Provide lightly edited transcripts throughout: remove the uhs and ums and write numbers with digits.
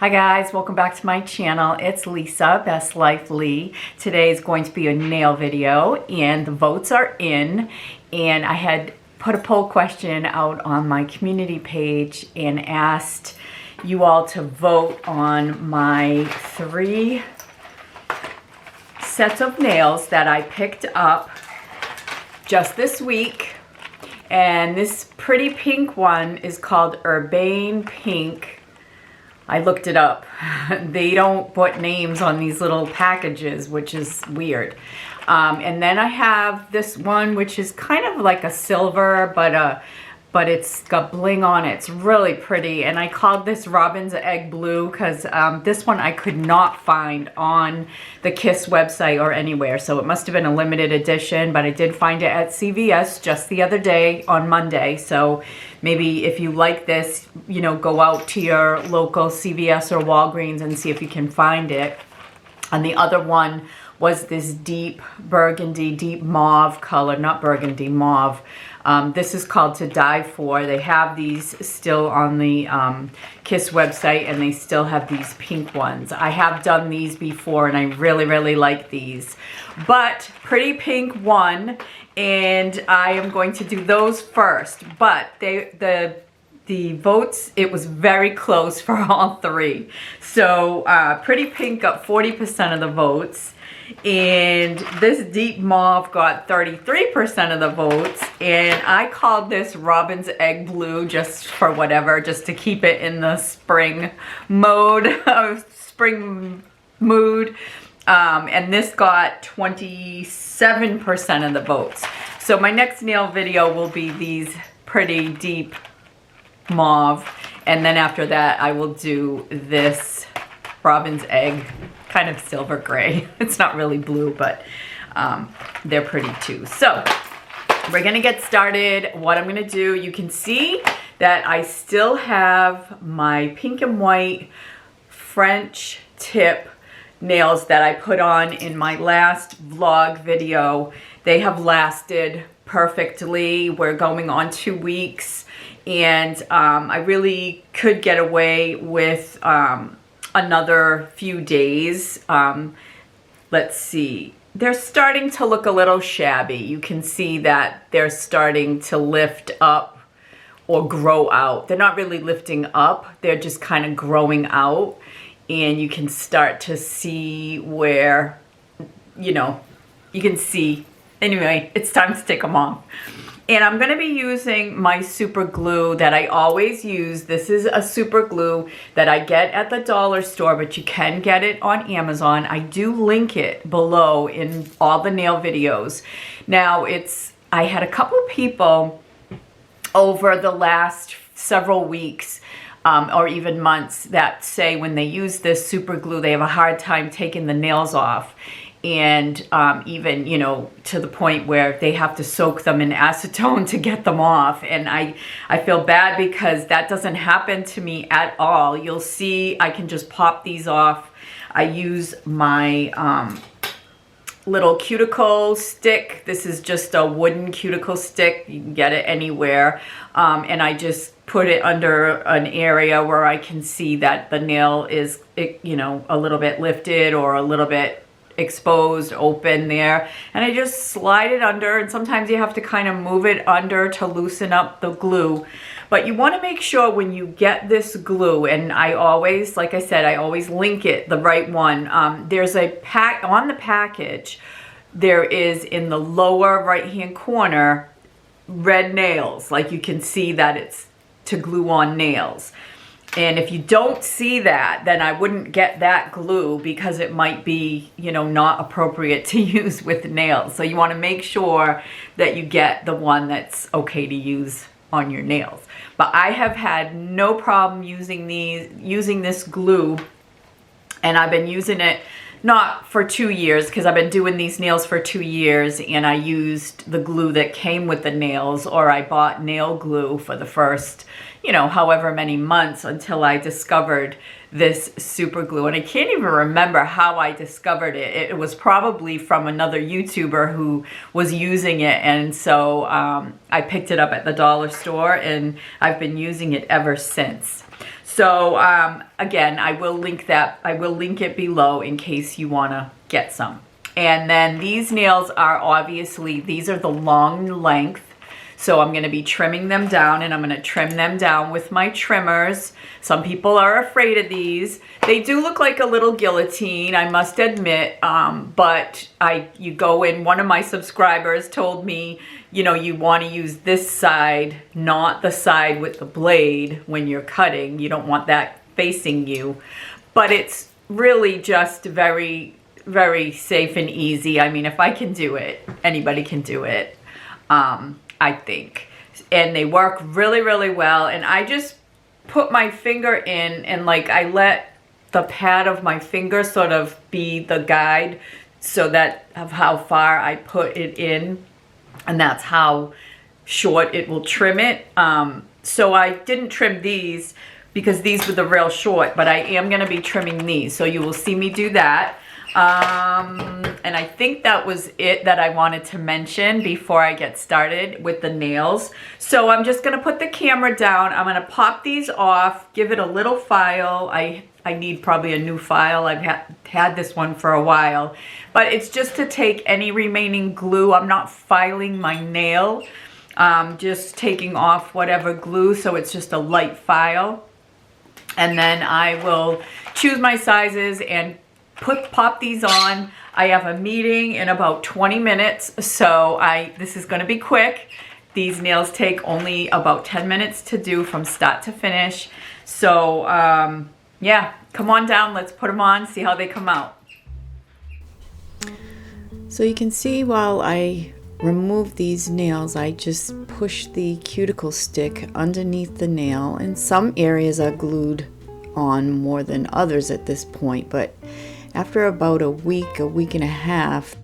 Hi guys, welcome back to my channel. It's Lisa, Best Life Lee. Today is going to be a nail video and the votes are in, and I had put a poll question out on my community page and asked you all to vote on my 3 sets of nails that I picked up just this week. And this pretty pink one is called Urbane Pink. I looked it up. They don't put names on these little packages, which is weird. And then I have this one, which is kind of like a silver, but it's got bling on it. It's really pretty. And I called this Robin's Egg Blue because this one I could not find on the Kiss website or anywhere. So it must have been a limited edition, but I did find it at CVS just the other day on Monday. So maybe if you like this, you know, go out to your local CVS or Walgreens and see if you can find it. And the other one was this deep burgundy, deep mauve color, not burgundy, mauve. This is called To Die For. They have these still on the Kiss website, and they still have these pink ones. I have done these before, and I really, really like these. But pretty pink won, and I am going to do those first. But the votes, it was very close for all 3. So pretty pink got 40% of the votes. And this deep mauve got 33% of the votes, and I called this Robin's Egg Blue just for whatever, just to keep it in the spring mode, spring mood. And this got 27% of the votes. So my next nail video will be these pretty deep mauve, and then after that I will do this Robin's Egg, kind of silver gray. It's not really blue, but they're pretty too. So we're gonna get started. What I'm gonna do, you can see that I still have my pink and white French tip nails that I put on in my last vlog video. They have lasted perfectly. We're going on 2 weeks, and I really could get away with another few days. Let's see. They're starting to look a little shabby. You can see that they're starting to lift up or grow out. They're not really lifting up. They're just kind of growing out. And you can start to see where, you know, you can see. Anyway, it's time to take them off. And I'm going to be using my super glue that I always use. This is a super glue that I get at the dollar store, but you can get it on Amazon. I do link it below in all the nail videos. Now, I had a couple people over the last several weeks or even months that say when they use this super glue, they have a hard time taking the nails off. And even, you know, to the point where they have to soak them in acetone to get them off. And I feel bad because that doesn't happen to me at all. You'll see I can just pop these off. I use my little cuticle stick. This is just a wooden cuticle stick. You can get it anywhere. And I just put it under an area where I can see that the nail is, you know, a little bit lifted or a little bit exposed, open there, and I just slide it under, and sometimes you have to kind of move it under to loosen up the glue. But you want to make sure when you get this glue, and I always, like I said, I always link it, the right one. There's a pack on the package. There is in the lower right hand corner red nails, like you can see that it's to glue on nails. And if you don't see that, then I wouldn't get that glue because it might be, you know, not appropriate to use with nails. So you want to make sure that you get the one that's okay to use on your nails. But I have had no problem using this glue, and I've been using it not for 2 years because I've been doing these nails for 2 years, and I used the glue that came with the nails, or I bought nail glue for the first, you know, however many months until I discovered this super glue. And I can't even remember how I discovered it. It was probably from another YouTuber who was using it, and so I picked it up at the dollar store, and I've been using it ever since. So again, I will link it below in case you want to get some. And then these nails are obviously, these are the long length. So I'm going to be trimming them down, and I'm going to trim them down with my trimmers. Some people are afraid of these. They do look like a little guillotine, I must admit, but you go in, one of my subscribers told me, you know, you want to use this side, not the side with the blade when you're cutting. You don't want that facing you. But it's really just very, very safe and easy. I mean, if I can do it, anybody can do it. I think. And they work really, really well. And I just put my finger in, and like I let the pad of my finger sort of be the guide, so that of how far I put it in, and that's how short it will trim it. So I didn't trim these because these were the real short, but I am going to be trimming these. So you will see me do that. And I think that was it that I wanted to mention before I get started with the nails. So I'm just going to put the camera down. I'm going to pop these off, give it a little file. I need probably a new file. I've had this one for a while, but it's just to take any remaining glue. I'm not filing my nail, just taking off whatever glue. So it's just a light file. And then I will choose my sizes and pop these on. I have a meeting in about 20 minutes, so this is going to be quick. These nails take only about 10 minutes to do from start to finish. So yeah, come on down, let's put them on, see how they come out. So you can see while I remove these nails, I just push the cuticle stick underneath the nail, and some areas are glued on more than others at this point, but after about a week and a half,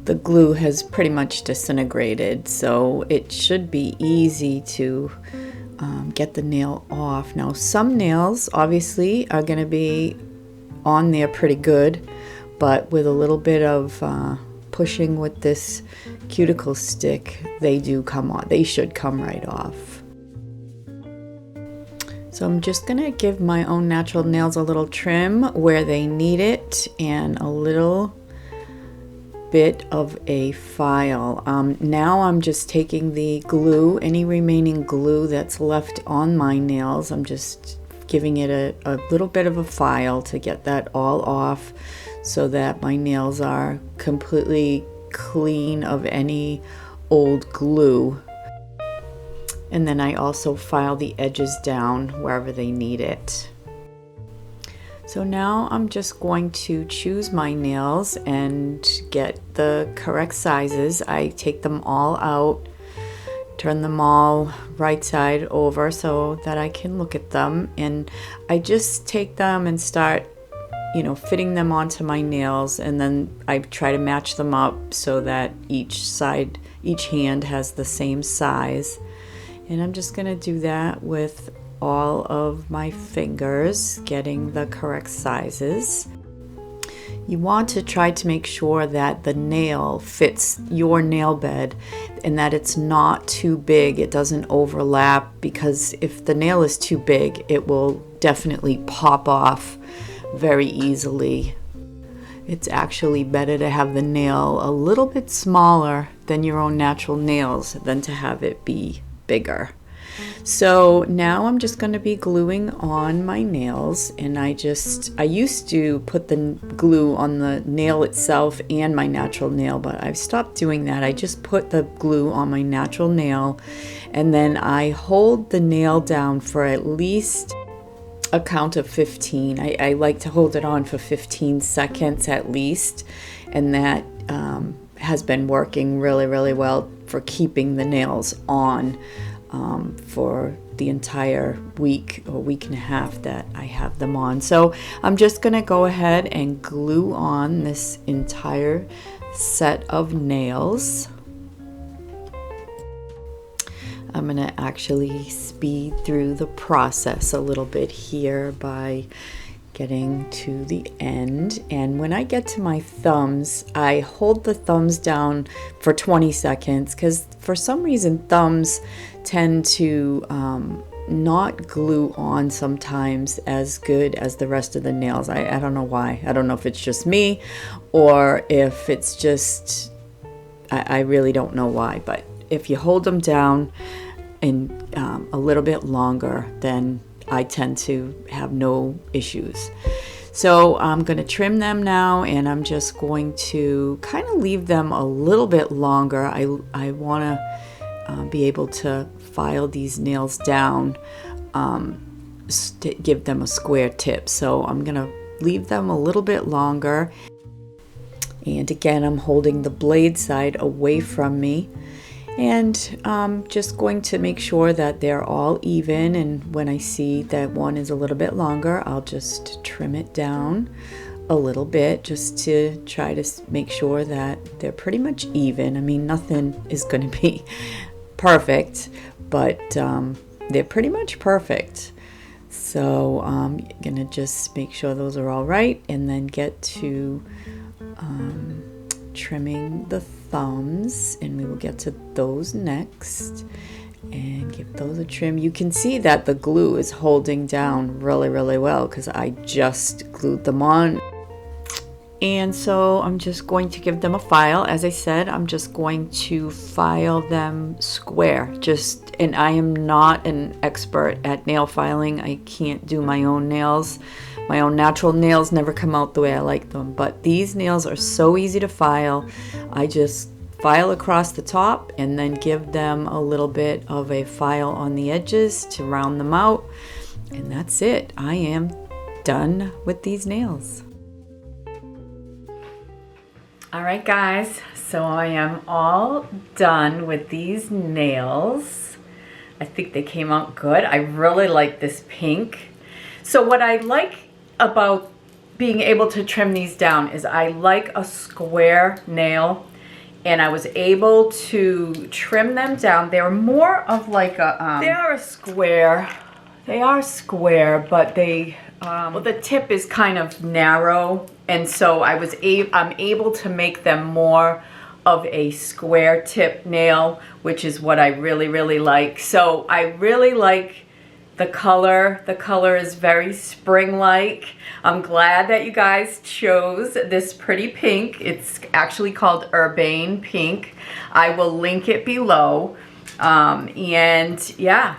the glue has pretty much disintegrated, so it should be easy to get the nail off. Now, some nails obviously are going to be on there pretty good, but with a little bit of pushing with this cuticle stick, they do come on. They should come right off. So I'm just going to give my own natural nails a little trim where they need it, and a little bit of a file. Now I'm just taking the glue, any remaining glue that's left on my nails, I'm just giving it a little bit of a file to get that all off, so that my nails are completely clean of any old glue. And then I also file the edges down wherever they need it. So now I'm just going to choose my nails and get the correct sizes. I take them all out, turn them all right side over so that I can look at them. And I just take them and start, fitting them onto my nails. And then I try to match them up so that each hand has the same size. And I'm just going to do that with all of my fingers, getting the correct sizes. You want to try to make sure that the nail fits your nail bed and that it's not too big, it doesn't overlap, because if the nail is too big, it will definitely pop off very easily. It's actually better to have the nail a little bit smaller than your own natural nails than to have it be bigger. So now I'm just going to be gluing on my nails, and I used to put the glue on the nail itself and my natural nail, but I've stopped doing that. I just put the glue on my natural nail, and then I hold the nail down for at least a count of 15. I like to hold it on for 15 seconds at least, and that has been working really, really well for keeping the nails on for the entire week or week and a half that I have them on. So I'm just going to go ahead and glue on this entire set of nails. I'm going to actually speed through the process a little bit here by getting to the end. And when I get to my thumbs, I hold the thumbs down for 20 seconds because for some reason thumbs tend to not glue on sometimes as good as the rest of the nails. I don't know why. I don't know if it's just me or if it's just, I really don't know why. But if you hold them down and a little bit longer, then I tend to have no issues. So I'm going to trim them now, and I'm just going to kind of leave them a little bit longer. I want to be able to file these nails down, give them a square tip. So I'm going to leave them a little bit longer. And again, I'm holding the blade side away from me. And just going to make sure that they're all even, and when I see that one is a little bit longer, I'll just trim it down a little bit just to try to make sure that they're pretty much even. I mean, nothing is going to be perfect, but they're pretty much perfect. So I'm going to just make sure those are all right, and then get to trimming the thumbs, and we will get to those next and give those a trim. You can see that the glue is holding down really, really well because I just glued them on. And so I'm just going to give them a file. As I said, I'm just going to file them square. And I am not an expert at nail filing. I can't do my own nails. My own natural nails never come out the way I like them, but these nails are so easy to file. I just file across the top and then give them a little bit of a file on the edges to round them out, and that's it. I am done with these nails. All right, guys, so I am all done with these nails. I think they came out good. I really like this pink. So what I like about being able to trim these down is I like a square nail, and I was able to trim them down. They're more of like a, they are square, but they, well, the tip is kind of narrow, and so I'm able to make them more of a square tip nail, which is what I really, really like. So I really like the color. The color is very spring-like. I'm glad that you guys chose this pretty pink. It's actually called Urbane Pink. I will link it below. And yeah,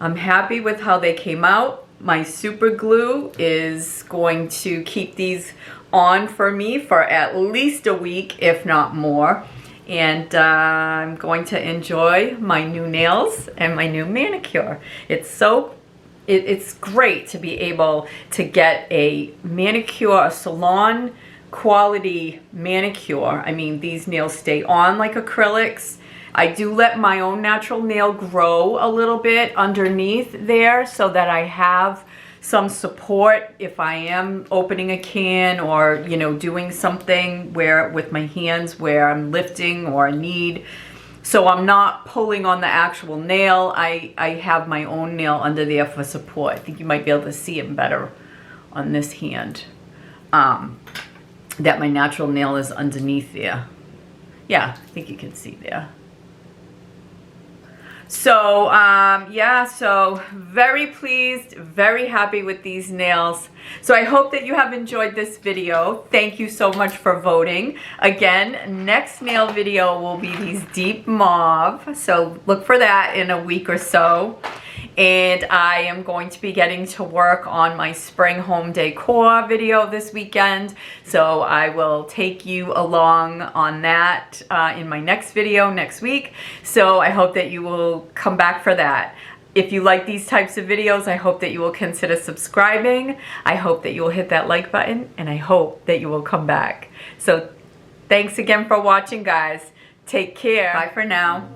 I'm happy with how they came out. My super glue is going to keep these on for me for at least a week, if not more. And I'm going to enjoy my new nails and my new manicure. It's great to be able to get a manicure, a salon quality manicure. I mean, these nails stay on like acrylics. I do let my own natural nail grow a little bit underneath there so that I have some support if I am opening a can or, you know, doing something where with my hands where I'm lifting or need. So I'm not pulling on the actual nail. I have my own nail under there for support. I think you might be able to see it better on this hand. That my natural nail is underneath there. Yeah, I think you can see there. So yeah, so very pleased, very happy with these nails. So I hope that you have enjoyed this video. Thank you so much for voting. Again, next nail video will be these deep mauve. So look for that in a week or so. And I am going to be getting to work on my spring home decor video this weekend. So I will take you along on that in my next video next week. So I hope that you will come back for that. If you like these types of videos, I hope that you will consider subscribing. I hope that you will hit that like button, and I hope that you will come back. So thanks again for watching, guys. Take care. Bye for now.